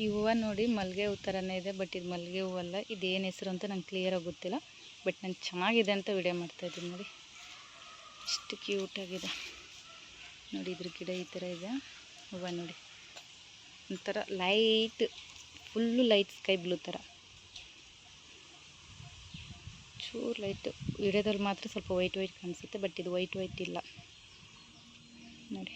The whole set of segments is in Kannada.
ಈ ಹೂವು ನೋಡಿ ಮಲ್ಲಿಗೆ ಹೂವು ಥರನೇ ಇದೆ, ಬಟ್ ಇದು ಮಲ್ಲಿಗೆ ಹೂವಲ್ಲ. ಇದೇನು ಹೆಸರು ಅಂತ ನಂಗೆ ಕ್ಲಿಯರಾಗಿ ಗೊತ್ತಿಲ್ಲ, ಬಟ್ ನಾನು ಚೆನ್ನಾಗಿದೆ ಅಂತ ವಿಡಿಯೋ ಮಾಡ್ತಾಯಿದ್ದೀನಿ. ನೋಡಿ ಎಷ್ಟು ಕ್ಯೂಟಾಗಿದೆ ನೋಡಿ. ಇದ್ರ ಗಿಡ ಈ ಥರ ಇದೆ. ಹೂವು ನೋಡಿ ಒಂಥರ light, full light sky blue ಥರ, ಚೂರು ಲೈಟು. ವಿಡಿಯೋದಲ್ಲಿ ಮಾತ್ರ ಸ್ವಲ್ಪ ವೈಟ್ ವೈಟ್ ಕಾಣಿಸುತ್ತೆ, ಬಟ್ ಇದು ವೈಟ್ ವೈಟ್ ಇಲ್ಲ ನೋಡಿ.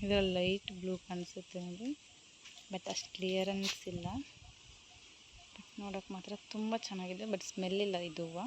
ಇದರಲ್ಲಿ ಲೈಟ್ ಬ್ಲೂ ಕಾಣಿಸುತ್ತೆ ನೋಡಿ, ಬಟ್ ಅಷ್ಟು ಕ್ಲಿಯರ್ ಅನಿಸಿಲ್ಲ. ಬಟ್ ನೋಡೋಕೆ ಮಾತ್ರ ತುಂಬ ಚೆನ್ನಾಗಿದೆ, ಬಟ್ ಸ್ಮೆಲ್ ಇಲ್ಲ ಇದು ಹೂವು.